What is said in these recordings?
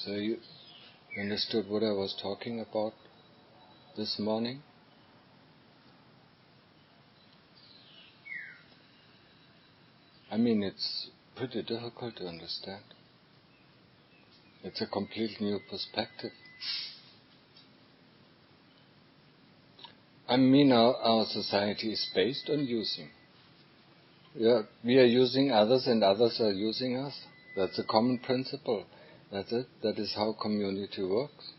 So you understood what I was talking about this morning? I mean, it's pretty difficult to understand. It's a completely new perspective. I mean, our society is based on using. Yeah, we are using others and others are using us. That's a common principle. That's it. That is how community works.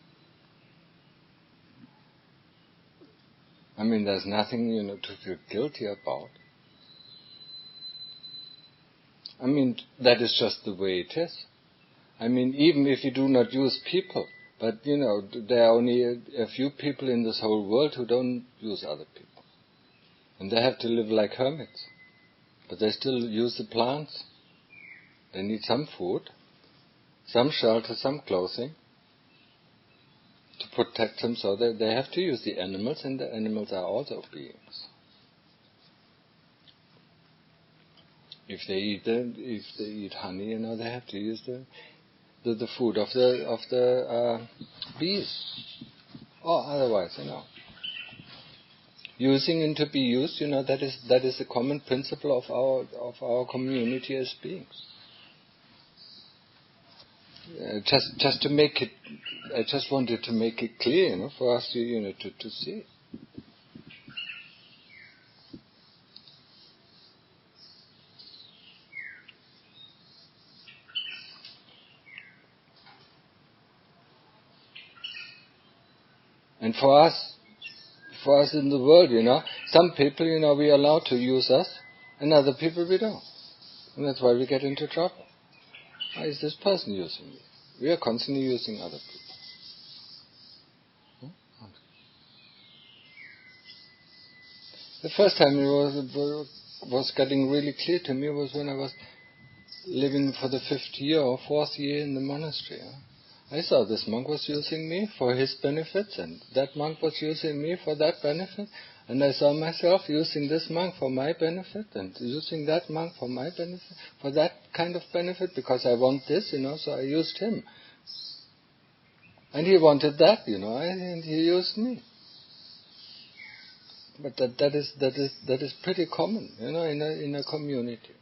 I mean, there's nothing, to feel guilty about. I mean, that is just the way it is. I mean, even if you do not use people, but, there are only a few people in this whole world who don't use other people. And they have to live like hermits. But they still use the plants. They need some food, some shelter, some clothing to protect them, so they have to use the animals, and the animals are also beings. If they eat honey, they have to use the food of the bees, or otherwise, using and to be used, that is the common principle of our community as beings. Just to make it, I just wanted to make it clear, for us, to see. And for us in the world, some people, we are allowed to use us, and other people we don't. And that's why we get into trouble. Why is this person using me? We are constantly using other people. The first time it was getting really clear to me was when I was living for the 5th year or 4th year in the monastery. I saw this monk was using me for his benefits, and that monk was using me for that benefit, and I saw myself using this monk for my benefit, and using that monk for my benefit, for that kind of benefit, because I want this, so I used him. And he wanted that, and he used me. But that is pretty common, in a community.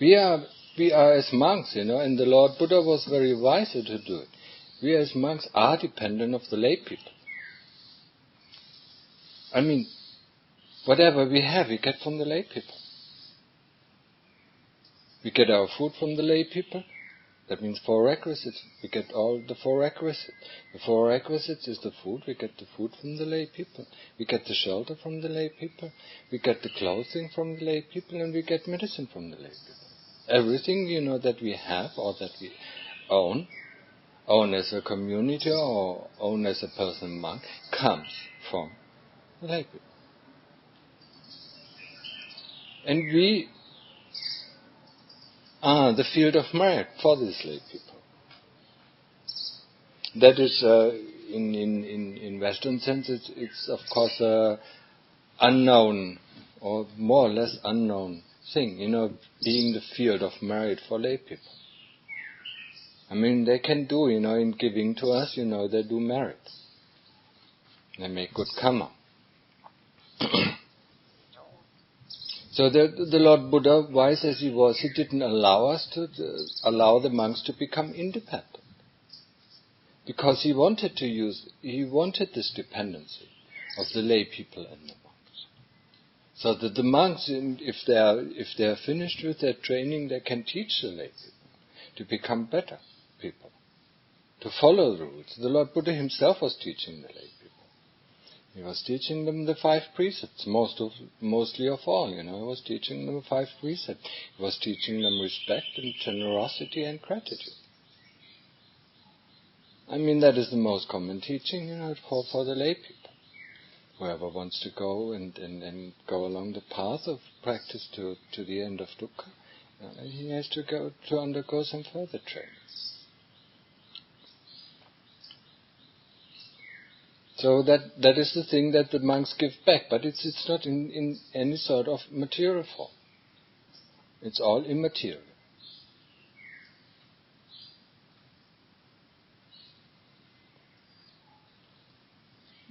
We are as monks, and the Lord Buddha was very wise to do it. We as monks are dependent of the lay people. I mean, whatever we have, we get from the lay people. We get our food from the lay people. That means 4 requisites. We get all the 4 requisites. The 4 requisites is the food. We get the food from the lay people. We get the shelter from the lay people. We get the clothing from the lay people, and we get medicine from the lay people. Everything, that we have or that we own as a community or own as a person monk, comes from the lay people. And we are the field of merit for these lay people. That is, in Western sense, it's of course unknown, or more or less unknown thing, being the field of merit for lay people. I mean, they can do, in giving to us, they do merit. They make good karma. So the Lord Buddha, wise as he was, he didn't allow the monks to become independent. Because he wanted this dependency of the lay people and the monks. So that the monks, if they are finished with their training, they can teach the lay people to become better people, to follow the rules. The Lord Buddha himself was teaching the lay people. He was teaching them the 5 precepts, mostly of all, He was teaching them the 5 precepts. He was teaching them respect and generosity and gratitude. I mean, that is the most common teaching, for the lay people. Whoever wants to go and go along the path of practice to the end of dukkha, he has to undergo some further training. So that is the thing that the monks give back, but it's not in any sort of material form. It's all immaterial.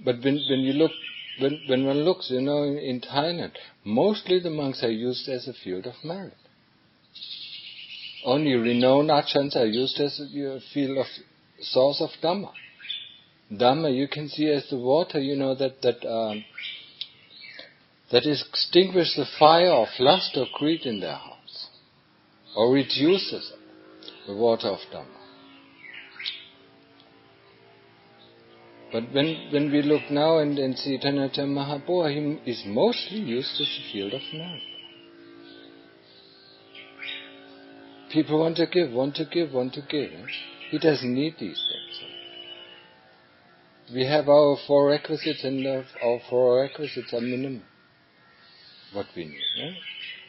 But when you look, when one looks, in Thailand, mostly the monks are used as a field of merit. Only renowned acharans are used as a field of source of Dhamma. Dhamma you can see as the water, that extinguishes the fire of lust or greed in their hearts, or reduces the water of Dhamma. But when we look now and see Chaitanya Mahaprabhu, he is mostly used as a field of merit. People want to give. He doesn't need these things. We have our four requisites, and our four requisites are minimum. What we need.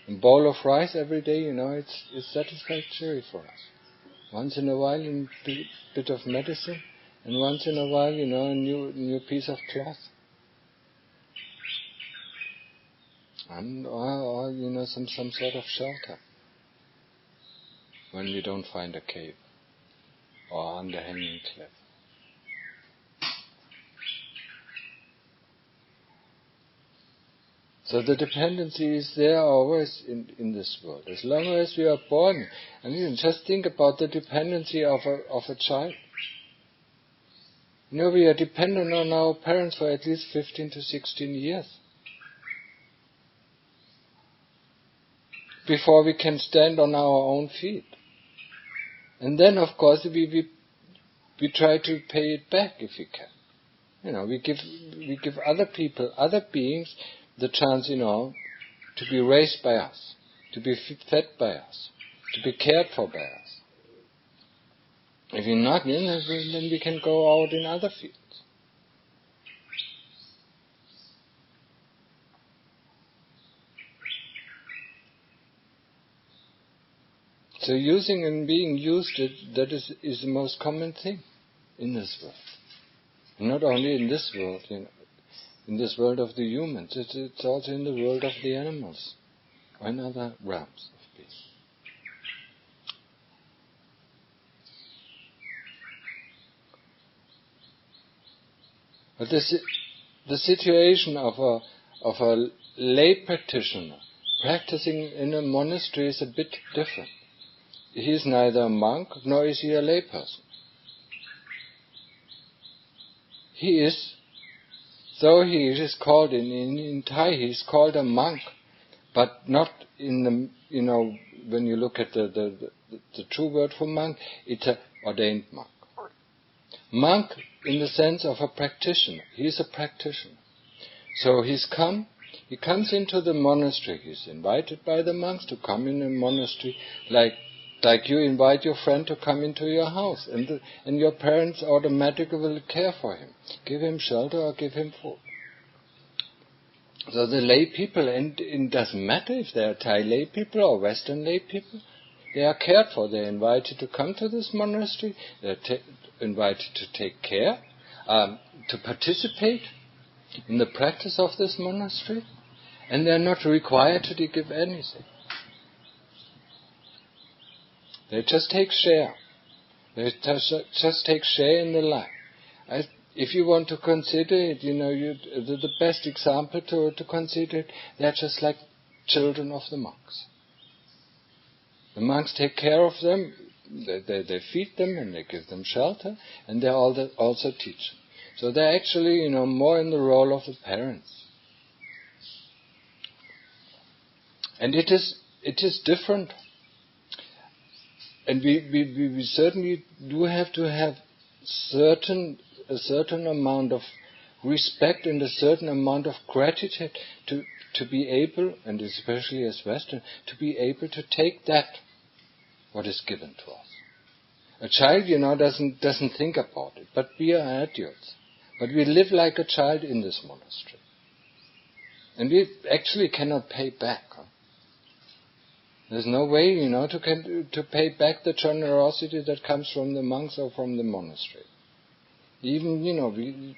A bowl of rice every day, it's satisfactory for us. Once in a while, a bit of medicine, and once in a while, a new piece of cloth. And or some sort of shelter. When we don't find a cave or under hanging cliff. So the dependency is there always in this world. As long as we are born, just think about the dependency of a child. We are dependent on our parents for at least 15 to 16 years. Before we can stand on our own feet. And then, of course, we try to pay it back if we can. We give other people, other beings, the chance, to be raised by us, to be fed by us, to be cared for by us. If you're not, then we can go out in other fields. So using and being used, that is the most common thing in this world. And not only in this world, in this world of the humans, it's also in the world of the animals, or in other realms of being. But the situation of a lay practitioner practicing in a monastery is a bit different. He is neither a monk nor is he a layperson. He is, though he is called in Thai, he is called a monk, but not in the when you look at the true word for monk, it's an ordained monk. Monk in the sense of a practitioner. He is a practitioner. So he comes into the monastery. He's invited by the monks to come in a monastery, like you invite your friend to come into your house, and your parents automatically will care for him, give him shelter or give him food. So the lay people, and it doesn't matter if they are Thai lay people or Western lay people, they are cared for. They're invited to come to this monastery. They're invited to take care, to participate in the practice of this monastery, and they're not required to give anything. They just take share. They just take share in the life. If you want to consider it, the best example to consider it, they're just like children of the monks. The monks take care of them, they feed them and they give them shelter, and they also teach them. So they're actually, more in the role of the parents. And it is different. And we certainly do have to have a certain amount of respect and a certain amount of gratitude to be able, and especially as Western, to be able to take that what is given to us. A child, doesn't think about it, but we are adults. But we live like a child in this monastery. And we actually cannot pay back. There's no way, to pay back the generosity that comes from the monks or from the monastery. Even,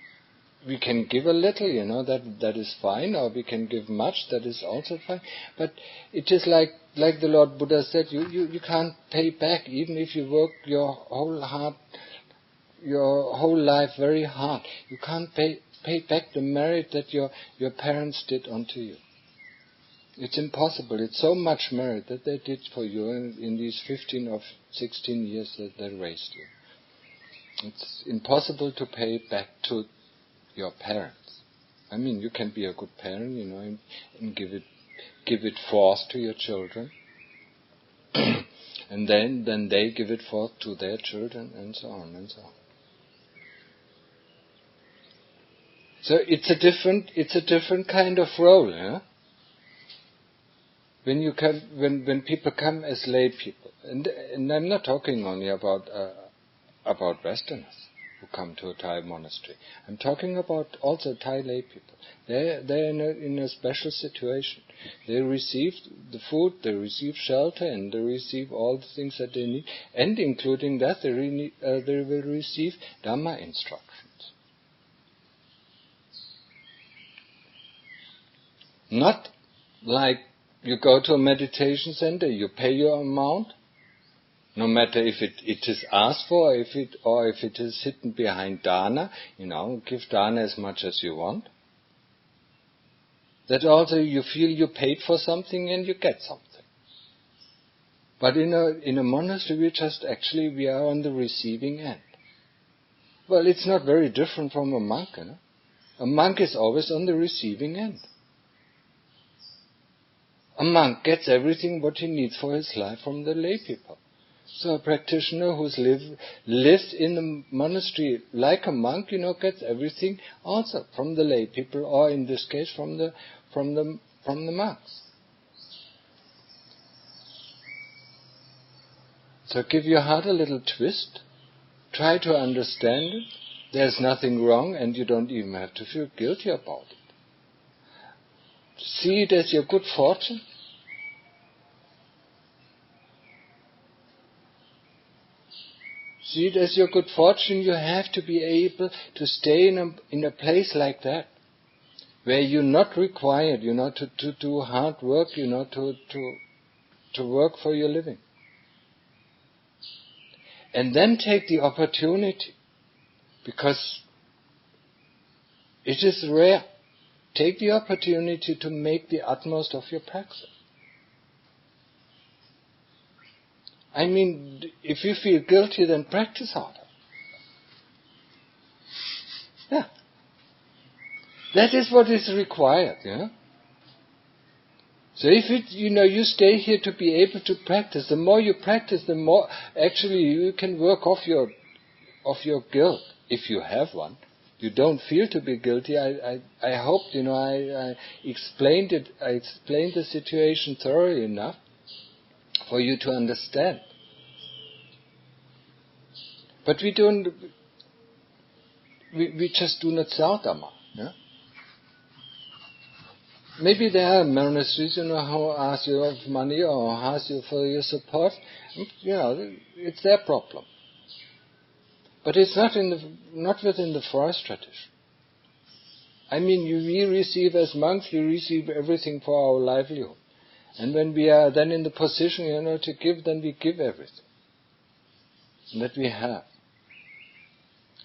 we can give a little, that is fine, or we can give much, that is also fine. But it is like the Lord Buddha said, you can't pay back, even if you work your whole life very hard. You can't pay back the merit that your parents did unto you. It's impossible. It's so much merit that they did for you in these 15 or 16 years that they raised you. It's impossible to pay back to your parents. I mean, you can be a good parent, and give it forth to your children, and then they give it forth to their children, and so on and so on. So it's a different kind of role, yeah? When people come as lay people, and I'm not talking only about Westerners who come to a Thai monastery. I'm talking about also Thai lay people. They're in a special situation. They receive the food, they receive shelter, and they receive all the things that they need, and including that they will receive Dhamma instructions. Not like you go to a meditation center, you pay your amount, no matter if it is asked for, if it is hidden behind dana, give dana as much as you want. That also you feel you paid for something and you get something. But in a monastery we are on the receiving end. Well, it's not very different from a monk, A monk is always on the receiving end. A monk gets everything what he needs for his life from the lay people. So a practitioner who's lives in the monastery like a monk, gets everything also from the lay people, or in this case from the monks. So give your heart a little twist. Try to understand it. There's nothing wrong, and you don't even have to feel guilty about it. See it as your good fortune. See it as your good fortune. You have to be able to stay in a place like that, where you're not required, to do hard work, to work for your living. And then take the opportunity, because it is rare. Take the opportunity to make the utmost of your praxis. I mean, if you feel guilty, then practice harder. Yeah. That is what is required, yeah. So if you stay here to be able to practice, the more you practice, the more actually you can work off your guilt, if you have one. You don't feel to be guilty. I hope, I explained it. I explained the situation thoroughly enough for you to understand. But we just do not sell Dhamma. Yeah? Maybe there are monasteries, who ask you of money or ask you for your support. It's their problem. But it's not within the forest tradition. I mean, we receive as monks, we receive everything for our livelihood. And when we are then in the position, to give, then we give everything that we have.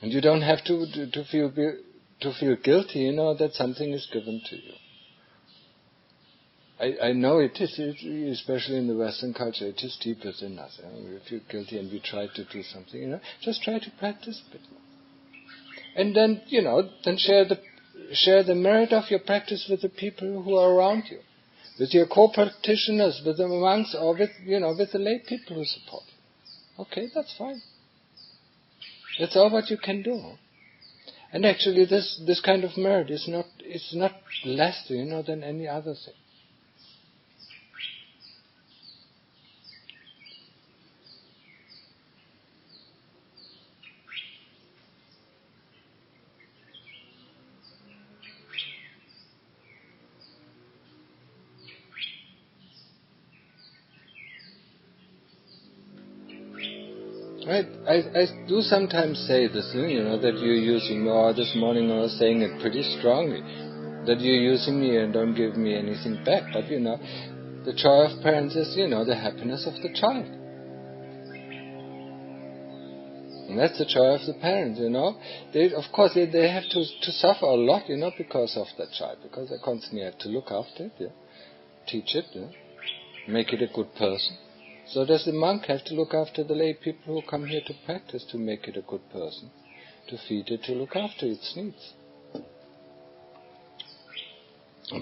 And you don't have to feel guilty, that something is given to you. I know it is, especially in the Western culture, it is deep within us. We feel guilty and we try to do something. Just try to practice a bit more. And then, then share the merit of your practice with the people who are around you, with your co-practitioners, with the monks, or with the lay people who support you. Okay, that's fine. That's all what you can do. And actually, this kind of merit is not less, than any other thing. Right? I do sometimes say this, that you're using me, or this morning I was saying it pretty strongly, that you're using me and don't give me anything back. But, the joy of parents is, the happiness of the child. And that's the joy of the parents, They, of course, they have to suffer a lot, because of that child, because they constantly have to look after it, teach it, make it a good person. So does the monk have to look after the lay people who come here to practice, to make it a good person, to feed it, to look after its needs.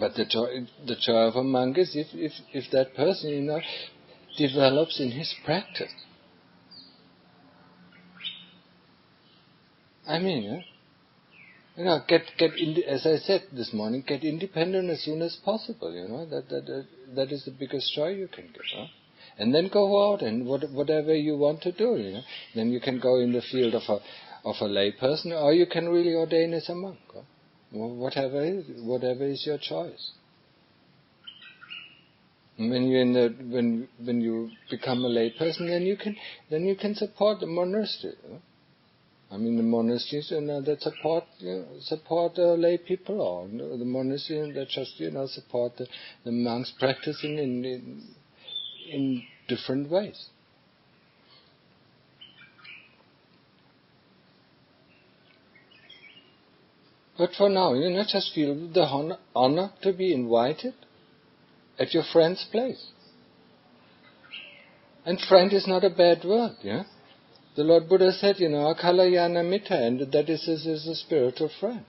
But the joy of a monk is if that person, develops in his practice. I mean, as I said this morning, get independent as soon as possible. That is the biggest joy you can get. And then go out and whatever you want to do. Then you can go in the field of a lay person, or you can really ordain as a monk. Whatever is your choice. When you become a lay person, then you can support the monastery. I mean, the monasteries that support lay people, or the monastery that just support the monks practicing in different ways. But for now, just feel the honor to be invited at your friend's place. And friend is not a bad word, The Lord Buddha said, Akalayana Mita, and that is a spiritual friend.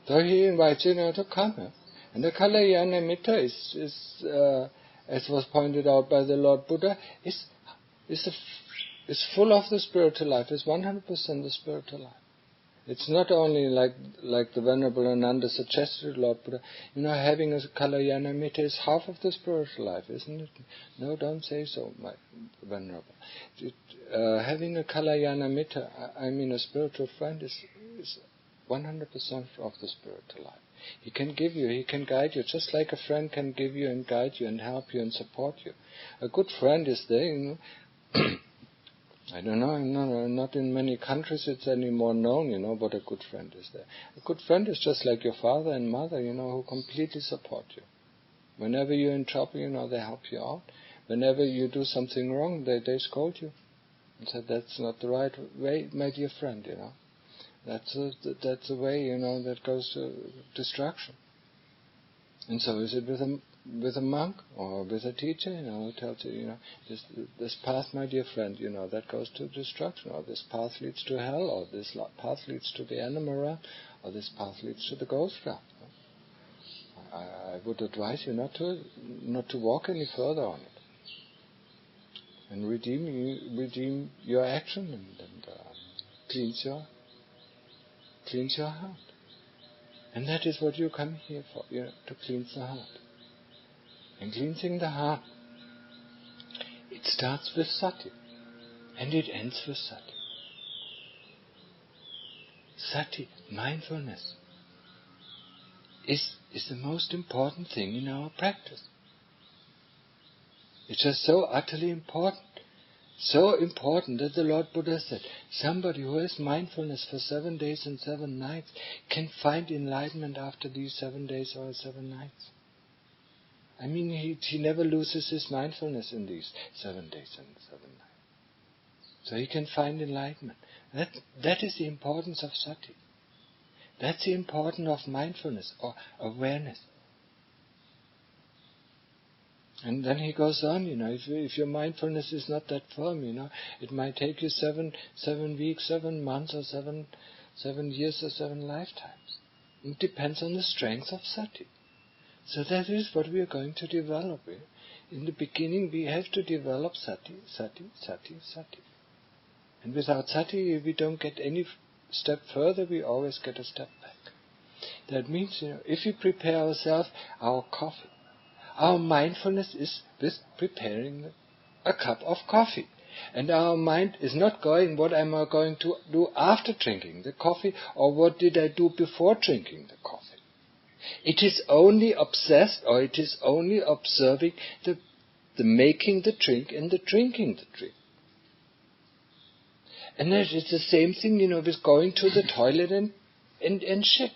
So he invites you to come. And the Kalayana Mita is as was pointed out by the Lord Buddha, is full of the spiritual life, is 100% the spiritual life. It's not only like the Venerable Ananda suggested, Lord Buddha, having a Kalayana Mita is half of the spiritual life, isn't it? No, don't say so, my Venerable. Having a Kalayana Mita, a spiritual friend, is 100% of the spiritual life. He can give you, he can guide you, just like a friend can give you and guide you and help you and support you. A good friend is there, I don't know, not in many countries it's any more known, what a good friend is there. A good friend is just like your father and mother, who completely support you. Whenever you're in trouble, they help you out. Whenever you do something wrong, they scold you. And say, that's not the right way, my dear friend, That's a way, that goes to destruction. And so is it with a monk or with a teacher, who tells you, this path, my dear friend, that goes to destruction, or this path leads to hell, or this path leads to the animal realm, or this path leads to the ghost realm. I would advise you not to walk any further on it, and redeem your action and cleanse your heart. And that is what you come here for, to cleanse the heart. And cleansing the heart, it starts with sati, and it ends with sati. Sati, mindfulness, is the most important thing in our practice. It's just so utterly important. So important that the Lord Buddha said, somebody who has mindfulness for 7 days and 7 nights can find enlightenment after these 7 days or 7 nights. He never loses his mindfulness in these 7 days and 7 nights. So he can find enlightenment. That is the importance of sati. That's the importance of mindfulness or awareness. And then he goes on, if your mindfulness is not that firm, it might take you 7 weeks, 7 months, or 7 years, or 7 lifetimes. It depends on the strength of sati. So that is what we are going to develop. In the beginning, we have to develop sati, sati, sati, sati. And without sati, we don't get any step further, we always get a step back. That means, if we prepare ourselves our coffee, our mindfulness is with preparing a cup of coffee. And our mind is not going, what am I going to do after drinking the coffee, or what did I do before drinking the coffee? It is only obsessed, or it is only observing the making the drink and the drinking the drink. And it's the same thing, with going to the toilet and shit.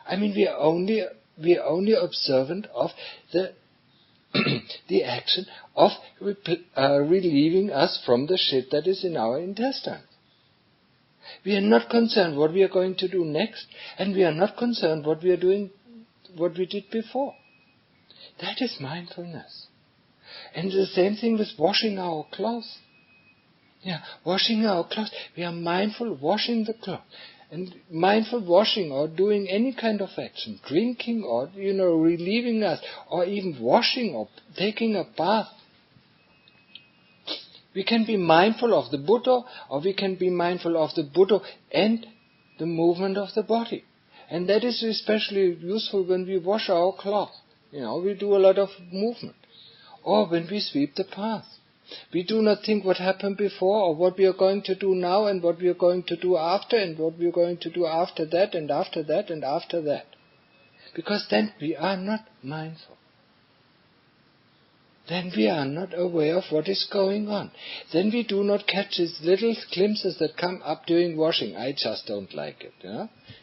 I mean, we are only observant of the the action of relieving us from the shit that is in our intestines. We are not concerned what we are going to do next, and we are not concerned what we are doing, what we did before. That is mindfulness. And the same thing with washing our clothes. Washing our clothes. We are mindful washing the clothes. And mindful washing or doing any kind of action, drinking or, relieving us, or even washing or taking a bath. We can be mindful of the Buddha, or we can be mindful of the Buddha and the movement of the body. And that is especially useful when we wash our clothes. We do a lot of movement. Or when we sweep the path. We do not think what happened before, or what we are going to do now, and what we are going to do after, and what we are going to do after that, and after that, and after that. Because then we are not mindful. Then we are not aware of what is going on. Then we do not catch these little glimpses that come up during washing. I just don't like it.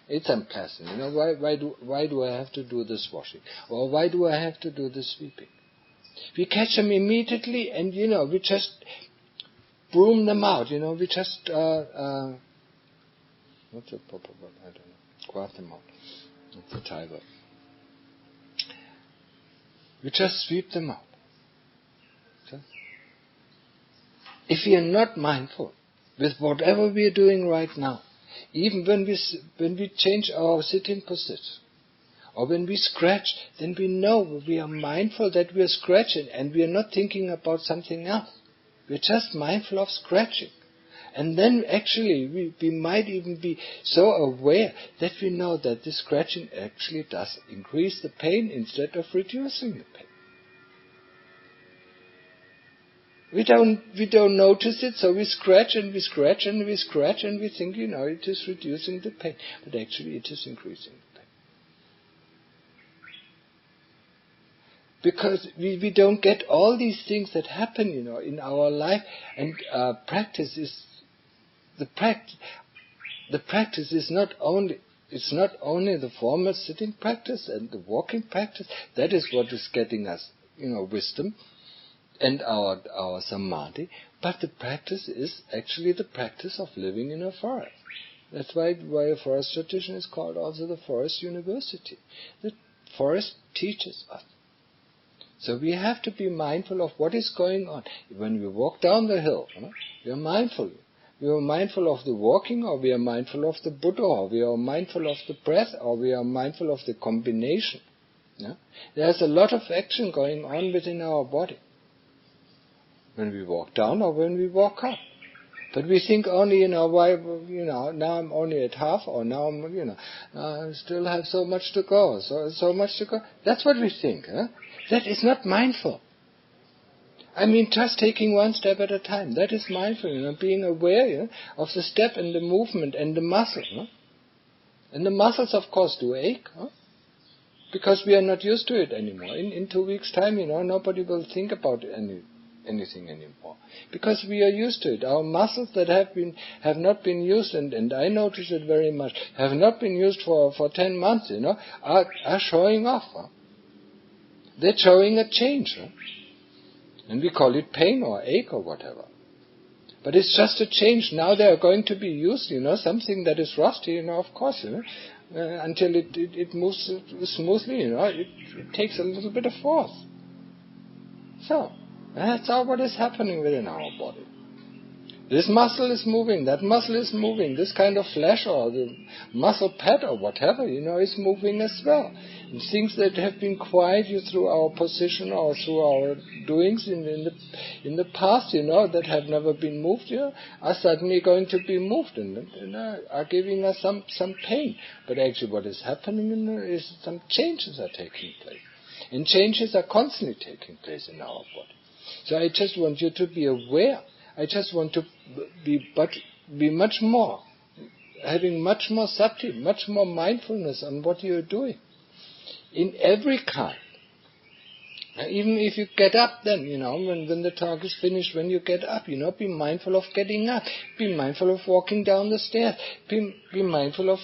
It's unpleasant. Why do I have to do this washing? Or why do I have to do this sweeping? We catch them immediately, and we just broom them out. We just what's the proper word? I don't know. Grab them out. That's the Thai word. We just sweep them out. If we are not mindful with whatever we are doing right now, even when we change our sitting position, or when we scratch, then we know, we are mindful that we are scratching, and we are not thinking about something else. We are just mindful of scratching. And then actually we might even be so aware that we know that the scratching actually does increase the pain instead of reducing the pain. We don't notice it, so we scratch and we scratch and we scratch, and we think, it is reducing the pain. But actually it is increasing the pain. Because we don't get all these things that happen, in our life, and practice is the practice is not only the formal sitting practice and the walking practice. That is what is getting us, wisdom and our samadhi. But the practice is actually the practice of living in a forest. That's why a forest tradition is called also the forest university. The forest teaches us. So we have to be mindful of what is going on. When we walk down the hill, we are mindful. We are mindful of the walking, or we are mindful of the Buddha, or we are mindful of the breath, or we are mindful of the combination. There's a lot of action going on within our body. When we walk down or when we walk up. But we think only, why, now I'm only at half, or now I'm, I still have so much to go, so much to go. That's what we think, That is not mindful. I mean, just taking one step at a time. That is mindful, being aware of the step and the movement and the muscle. And the muscles, of course, do ache, because we are not used to it anymore. In 2 weeks' time, nobody will think about anything anymore, because we are used to it. Our muscles that have not been used, and I notice it very much, have not been used for 10 months, are showing off. They're showing a change. And we call it pain or ache or whatever. But it's just a change. Now they are going to be used, something that is rusty, of course, until it moves smoothly, it takes a little bit of force. So, that's all what is happening within our body. This muscle is moving, that muscle is moving, this kind of flesh or the muscle pad or whatever, is moving as well. And things that have been quiet through our position or through our doings in the past, that have never been moved, are suddenly going to be moved and are giving us some pain. But actually what is happening is some changes are taking place. And changes are constantly taking place in our body. So I just want you to be aware. I just want to be much more, having much more sati, much more mindfulness on what you are doing. In every kind Even if you get up then, when the talk is finished, when you get up, be mindful of getting up. Be mindful of walking down the stairs. Be mindful of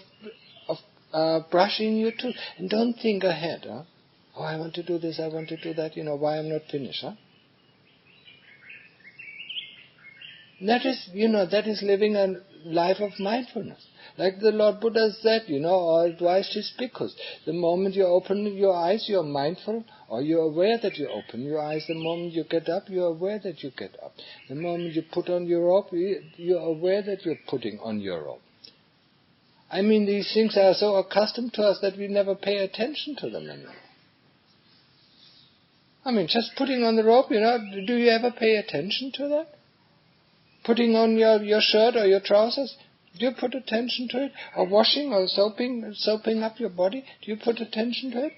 brushing your teeth. And don't think ahead. Oh, I want to do this, I want to do that, why I'm not finished. That is living a life of mindfulness. Like the Lord Buddha said, or advised his bhikkhus. The moment you open your eyes, you're mindful, or you're aware that you open your eyes. The moment you get up, you're aware that you get up. The moment you put on your robe, you're aware that you're putting on your robe. I mean, these things are so accustomed to us that we never pay attention to them anymore. I mean, just putting on the robe, do you ever pay attention to that? Putting on your shirt or your trousers, do you put attention to it? Or washing or soaping up your body, do you put attention to it?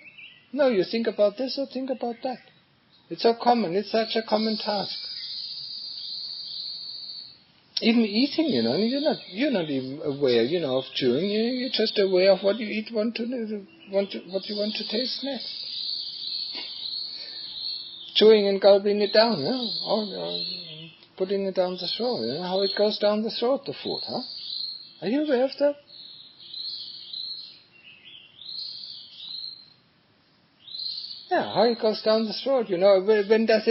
No, you think about this or think about that. It's so common, it's such a common task. Even eating, you're not even aware, of chewing. You're just aware of what you eat, what you want to taste next. Chewing and gulping it down, or putting it down the throat, how it goes down the throat, the food, Are you aware of that? Yeah, how it goes down the throat, when does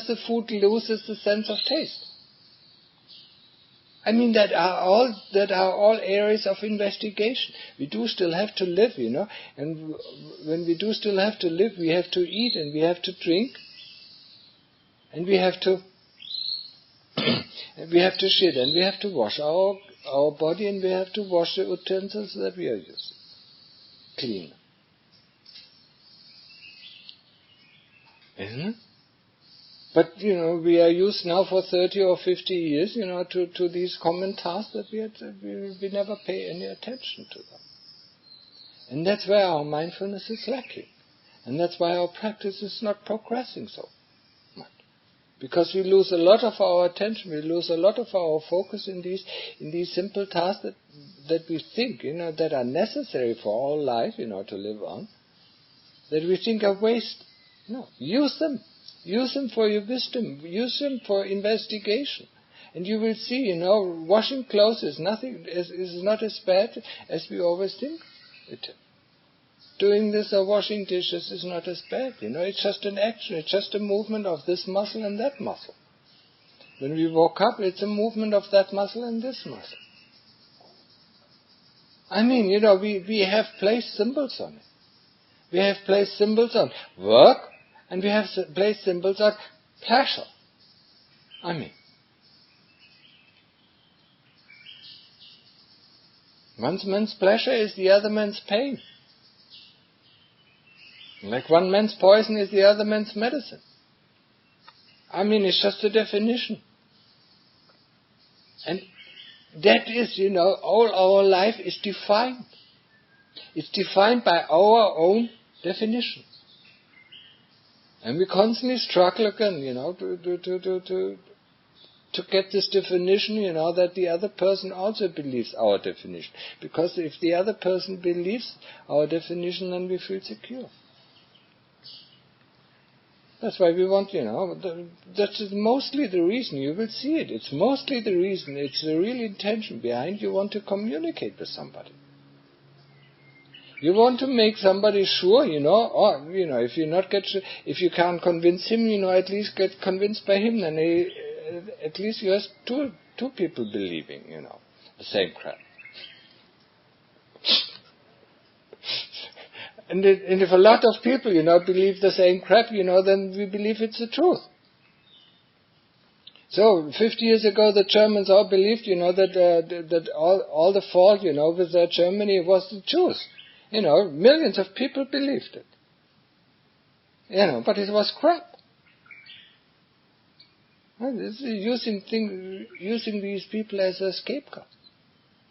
the food loses the sense of taste? I mean, that are all areas of investigation. We do still have to live, and when we do still have to live, we have to eat and we have to drink, and we have to shit, and we have to wash our body, and we have to wash the utensils that we are using. Clean. Isn't it? But, we are used now for 30 or 50 years, to these common tasks that we never pay any attention to them. And that's where our mindfulness is lacking. And that's why our practice is not progressing so much. Because we lose a lot of our attention, we lose a lot of our focus in these simple tasks that we think, that are necessary for our life, to live on, that we think are waste. No, use them. Use them for your wisdom. Use them for investigation. And you will see, washing clothes is not as bad as we always think it. Doing this or washing dishes is not as bad. It's just an action. It's just a movement of this muscle and that muscle. When we walk up, it's a movement of that muscle and this muscle. I mean, we have placed symbols on it. We have placed symbols on work, and we have placed symbols on pleasure. I mean, one man's pleasure is the other man's pain. Like one man's poison is the other man's medicine. I mean, it's just a definition. And that is, all our life is defined. It's defined by our own definitions. And we constantly struggle again, to get this definition, that the other person also believes our definition. Because if the other person believes our definition, then we feel secure. That's why we want, that's mostly the reason. You will see it. It's mostly the reason. It's the real intention behind you want to communicate with somebody. You want to make somebody sure, if you can't convince him, at least get convinced by him, then at least you have two people believing, the same crap. And if a lot of people, believe the same crap, then we believe it's the truth. So 50 years ago, the Germans all believed, that all the fault, with Germany was the Jews. Millions of people believed it. But it was crap. Using these people as a scapegoat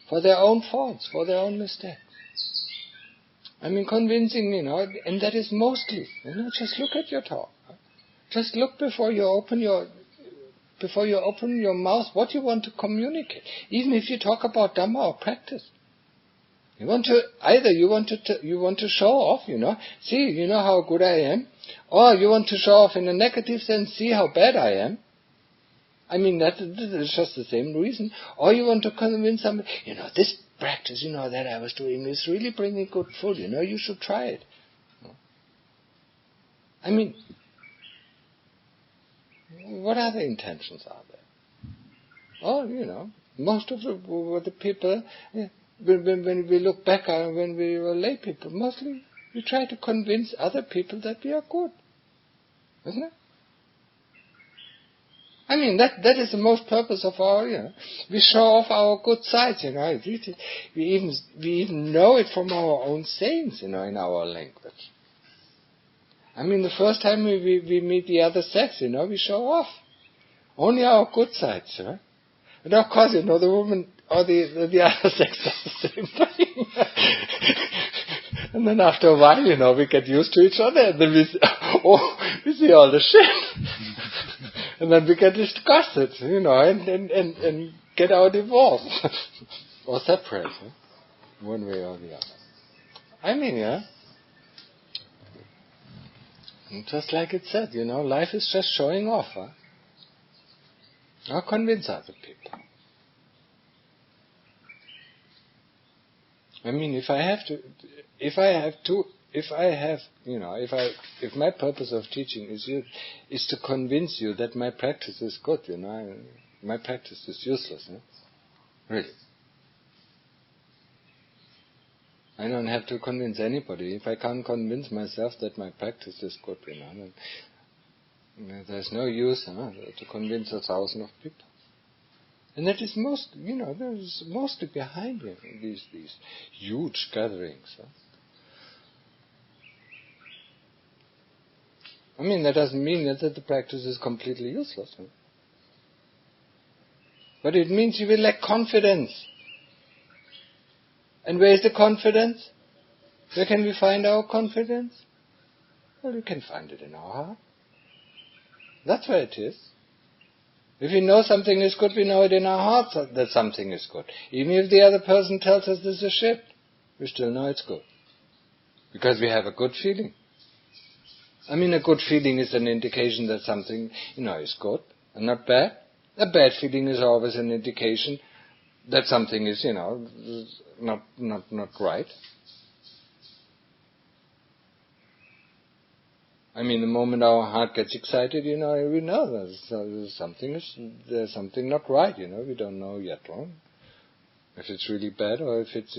for their own faults, for their own mistakes. I mean, convincing, and that is mostly, just look at your talk. Just look before you open your mouth, what you want to communicate. Even if you talk about Dhamma or practice. You want to show off, see, how good I am, or you want to show off in a negative sense, see how bad I am. I mean, that is just the same reason. Or you want to convince somebody, this practice, that I was doing is really bringing good food, you should try it. I mean, what other intentions are there? Oh, most of the people, when we look back, when we were lay people, mostly we try to convince other people that we are good. Isn't it? I mean, that is the most purpose of our, we show off our good sides, We even know it from our own sayings, in our language. I mean, the first time we meet the other sex, we show off. Only our good sides, right? And of course, the woman or the other sex does the same thing. And then after a while, we get used to each other, and then we see all the shit. And then we get disgusted, and get our divorce. Or separate, one way or the other. I mean, and just like it said, life is just showing off, Or convince other people. I mean, if my purpose of teaching is to convince you that my practice is good, my practice is useless, really. I don't have to convince anybody. If I can't convince myself that my practice is good, then there's no use to convince 1,000 of people. And that is there is mostly behind these huge gatherings. I mean, that doesn't mean that the practice is completely useless. But it means you will lack confidence. And where is the confidence? Where can we find our confidence? Well, we can find it in our heart. That's where it is. If we know something is good, we know it in our hearts that something is good. Even if the other person tells us this is shit, we still know it's good. Because we have a good feeling. I mean, a good feeling is an indication that something, is good and not bad. A bad feeling is always an indication that something is, not right. I mean, the moment our heart gets excited, we know there's something not right, we don't know yet, if it's really bad or if it's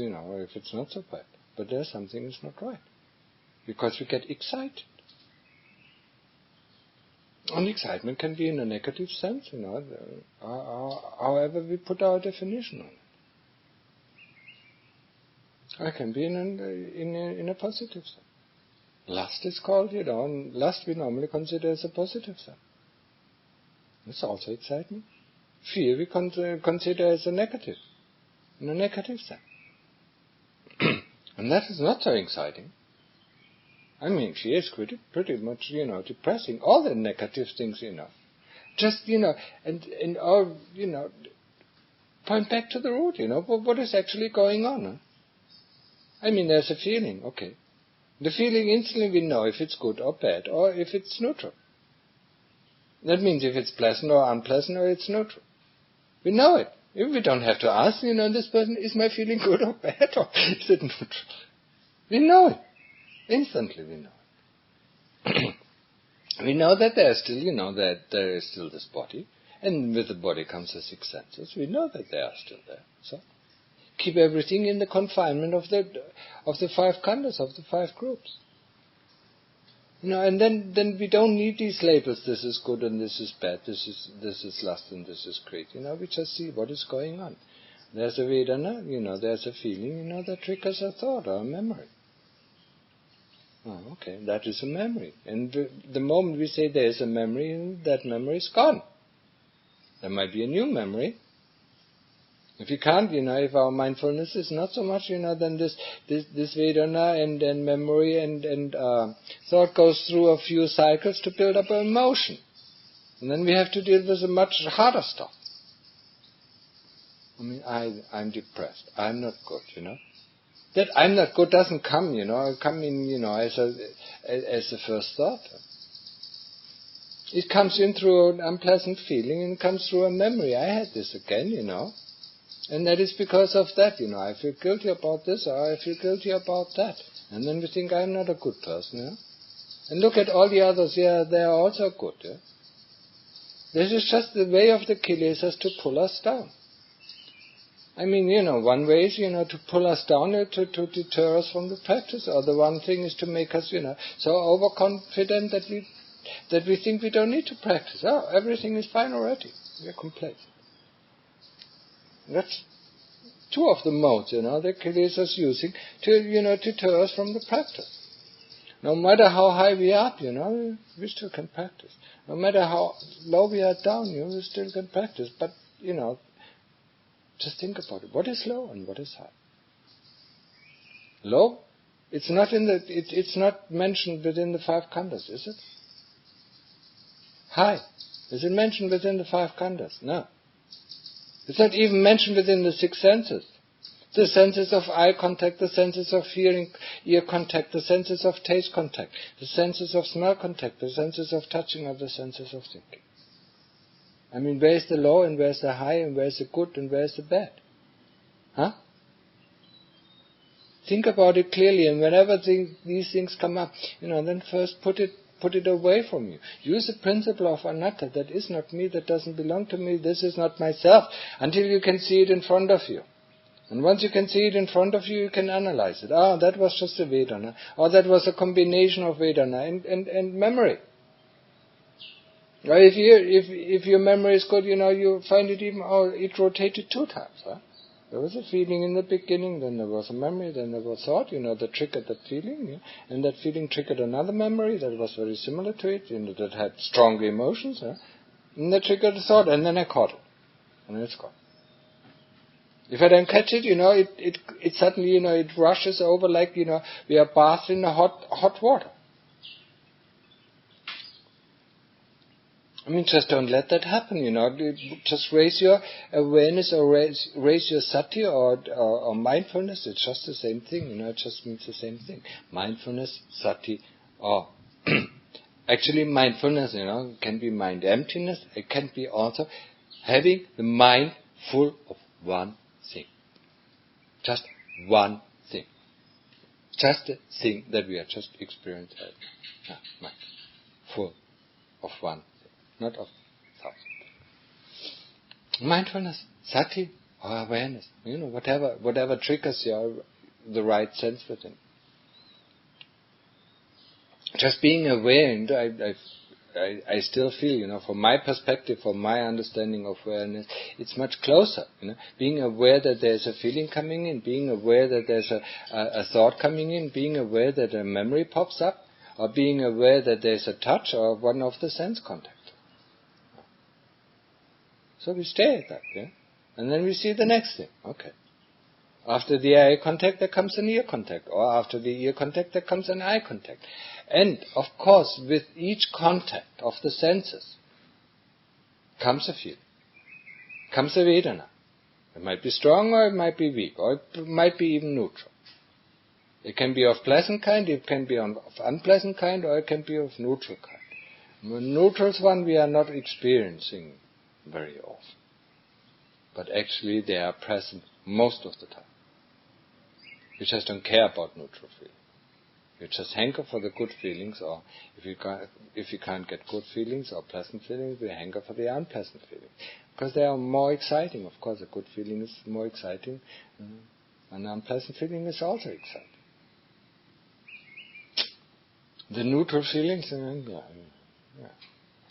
not so bad. But there's something that's not right. Because we get excited. And excitement can be in a negative sense, however we put our definition on it. It can be in a positive sense. Lust is called, and lust we normally consider as a positive sense. It's also excitement. Fear we consider as a negative, in a negative sense. And that is not so exciting. I mean, fear is pretty much, depressing. All the negative things, Just, and all, point back to the root, what is actually going on? I mean, there's a feeling, okay. The feeling instantly we know if it's good or bad, or if it's neutral. That means if it's pleasant or unpleasant, or it's neutral. We know it. We don't have to ask, this person, is my feeling good or bad, or is it neutral? We know it. Instantly we know it. We know that there is still, that there is still this body, and with the body comes the 6 senses. We know that they are still there. So keep everything in the confinement of the 5 khandhas, of the 5 groups. And then we don't need these labels. This is good and this is bad. This is lust and this is greed. We just see what is going on. There's a Vedana. There's a feeling. That triggers a thought or a memory. Oh, okay, that is a memory. And the moment we say there is a memory, that memory is gone. There might be a new memory. If you can't, if our mindfulness is not so much, then this Vedana and memory and thought goes through a few cycles to build up an emotion. And then we have to deal with the much harder stuff. I mean, I'm depressed. I'm not good, That I'm not good doesn't come, come in, as a first thought. It comes in through an unpleasant feeling and comes through a memory. I had this again, and that is because of that, I feel guilty about this or I feel guilty about that. And then we think I'm not a good person, And look at all the others, they are also good, This is just the way of the kilesas to pull us down. I mean, one way is, to pull us down, to deter us from the practice. Or the one thing is to make us, so overconfident that we think we don't need to practice. Oh, everything is fine already. We're complacent. That's two of the modes, the kilesas using to deter us from the practice. No matter how high we are up, we still can practice. No matter how low we are down, we still can practice. But, just think about it. What is low and what is high? Low? It's not mentioned within the 5 khandhas, is it? High. Is it mentioned within the 5 khandhas? No. It's not even mentioned within the 6 senses. The senses of eye contact, the senses of hearing, ear contact, the senses of taste contact, the senses of smell contact, the senses of touching, or the senses of thinking. I mean, where's the low and where's the high and where's the good and where's the bad? Huh? Think about it clearly, and whenever these things come up, then first put it away from you. Use the principle of anatta. That is not me, that doesn't belong to me, this is not myself, until you can see it in front of you. And once you can see it in front of you, you can analyze it. That was just a Vedana. Or that was a combination of Vedana and memory. Or if your memory is good, you find it even, it rotated 2 times. There was a feeling in the beginning, then there was a memory, then there was thought, that triggered that feeling, and that feeling triggered another memory that was very similar to it, that had strong emotions, and that triggered a thought, and then I caught it, and it's gone. If I don't catch it, it suddenly, it rushes over like, we are bathed in a hot water. I mean, just don't let that happen, Just raise your awareness or raise your sati or mindfulness. It's just the same thing, It just means the same thing. Mindfulness, sati, or actually mindfulness, can be mind emptiness. It can be also having the mind full of one thing. Just one thing. Just the thing that we are just experiencing. Mind. Full of one thing. Not of thousands. Mindfulness, sati, or awareness, whatever triggers the right sense within. Just being aware, and I still feel, from my perspective, from my understanding of awareness, it's much closer. Being aware that there's a feeling coming in, being aware that there's a thought coming in, being aware that a memory pops up, or being aware that there's a touch or one of the sense contacts. So we stay at that, and then we see the next thing. Okay. After the eye contact, there comes an ear contact, or after the ear contact, there comes an eye contact. And, of course, with each contact of the senses comes a feeling, comes a Vedana. It might be strong or it might be weak, or it might be even neutral. It can be of pleasant kind, it can be of unpleasant kind, or it can be of neutral kind. The neutral one we are not experiencing very often. But actually they are present most of the time. We just don't care about neutral feelings. We just hanker for the good feelings, or if you can't get good feelings or pleasant feelings, we hanker for the unpleasant feelings. Because they are more exciting. Of course, a good feeling is more exciting. An unpleasant feeling is also exciting. The neutral feelings,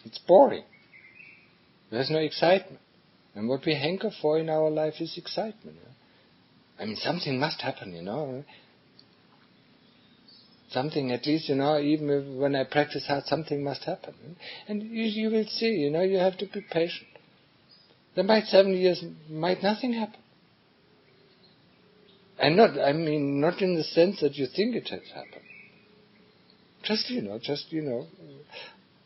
it's boring. There's no excitement. And what we hanker for in our life is excitement. I mean, something must happen, Something, at least, even when I practice hard, something must happen. And you will see, you have to be patient. There might 7 years, might nothing happen. And not in the sense that you think it has happened. Just,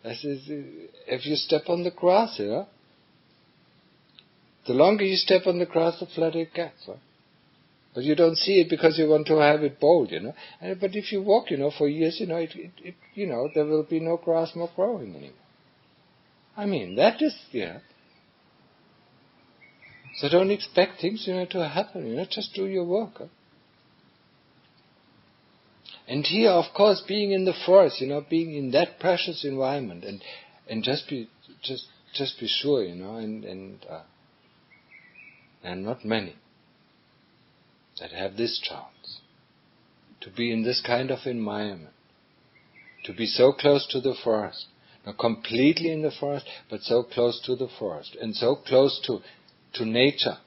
as if you step on the grass, The longer you step on the grass, the flatter it gets. But you don't see it because you want to have it bold, But if you walk, for years, there will be no grass more growing anymore. I mean, that is, So don't expect things, to happen, Just do your work. Huh? And here, of course, being in the forest, being in that precious environment, and just be sure, and not many that have this chance to be in this kind of environment, to be so close to the forest, not completely in the forest, but so close to the forest, and so close to nature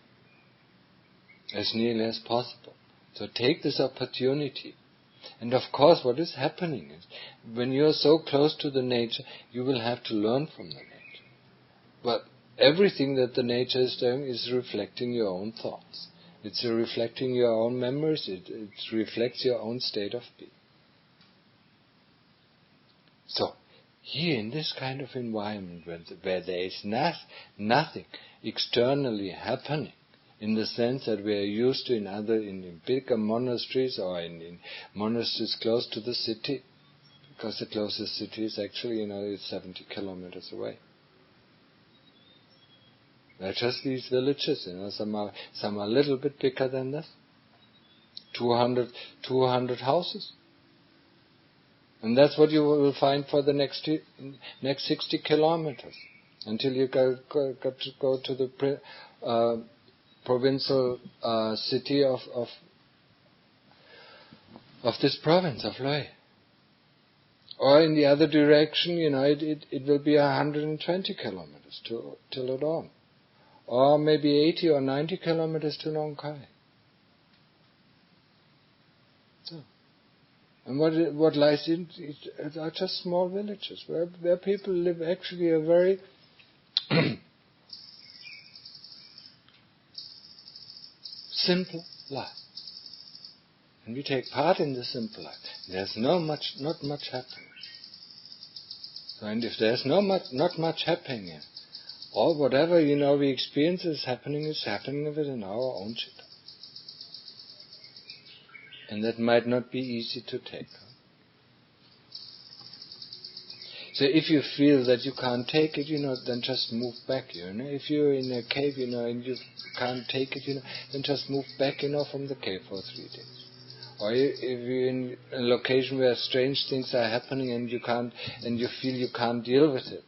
as nearly as possible. So take this opportunity. And of course, what is happening is, when you are so close to the nature, you will have to learn from the nature. But everything that the nature is doing is reflecting your own thoughts. It's reflecting your own memories. It reflects your own state of being. So, here in this kind of environment where there is nothing externally happening, in the sense that we are used to in bigger monasteries or in monasteries close to the city, because the closest city is actually, it's 70 kilometers away. They're just these villages, some are a little bit bigger than this. 200 houses. And that's what you will find for the next 60 kilometers, until you go to the provincial city of this province of Loi. Or in the other direction, it will be 120 kilometers to Lodon. Or maybe 80 or 90 kilometers to Nong Khai. So, and what lies in it are just small villages where people live actually a very simple life. And we take part in the simple life. There's not much happening. So, and if there's not much happening, or whatever we experience is happening within our own chitta. And that might not be easy to take. So if you feel that you can't take it, then just move back. If you're in a cave, and you can't take it, then just move back, from the cave for 3 days. Or if you're in a location where strange things are happening and you feel you can't deal with it,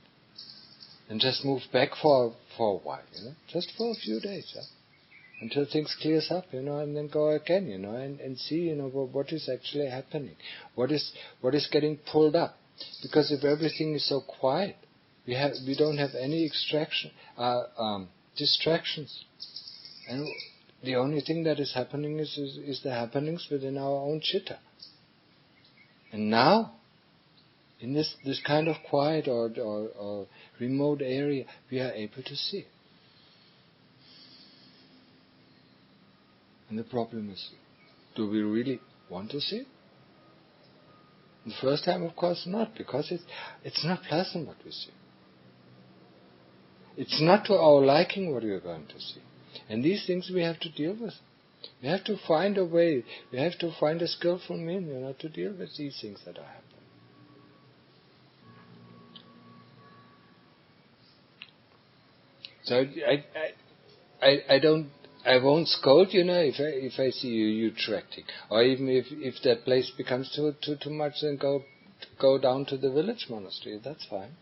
then just move back for a while, just for a few days, until things clears up, and then go again, and see, what is actually happening, what is getting pulled up. Because if everything is so quiet, we don't have any distractions, and the only thing that is happening is the happenings within our own chitta. And now, in this kind of quiet or remote area, we are able to see. And the problem is, do we really want to see? The first time, of course, not, because it's not pleasant what we see. It's not to our liking what we are going to see. And these things we have to deal with. We have to find a way. We have to find a skillful means, to deal with these things that are happening. So I won't scold, if I see you attracting, or even if that place becomes too much, then go down to the village monastery. That's fine.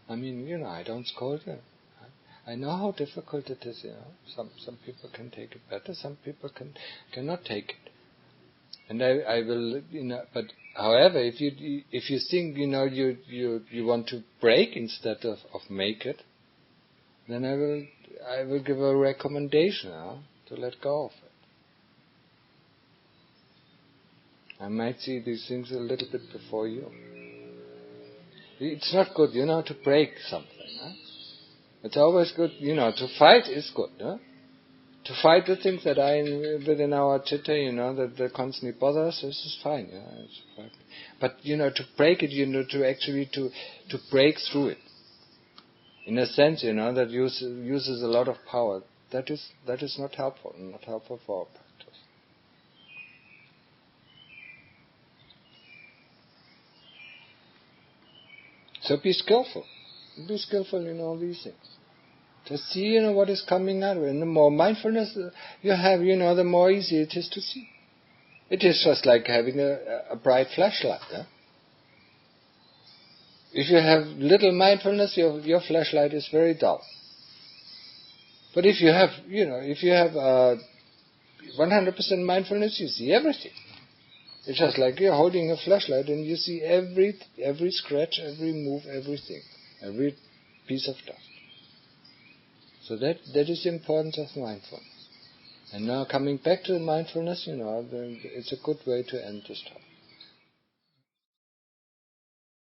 I mean, I don't scold you. I know how difficult it is. Some people can take it better. Some people cannot take it. And I will, But however, if you think, you want to break instead of make it, then I will give a recommendation to let go of it. I might see these things a little bit before you. It's not good, to break something. It's always good, to fight is good. To fight the things that are within our chitta, that constantly bother us, this is fine. It's fine. But, to break it, to actually to break through it. In a sense, that uses a lot of power. that is not helpful for our practice. So be skillful. Be skillful in all these things. Just see, what is coming out. And the more mindfulness you have, the more easy it is to see. It is just like having a bright flashlight. Yeah? If you have little mindfulness, your flashlight is very dull. But if you have 100% mindfulness, you see everything. It's just like you're holding a flashlight and you see every scratch, every move, everything, every piece of dust. So that is the importance of mindfulness. And now coming back to mindfulness, it's a good way to end this talk.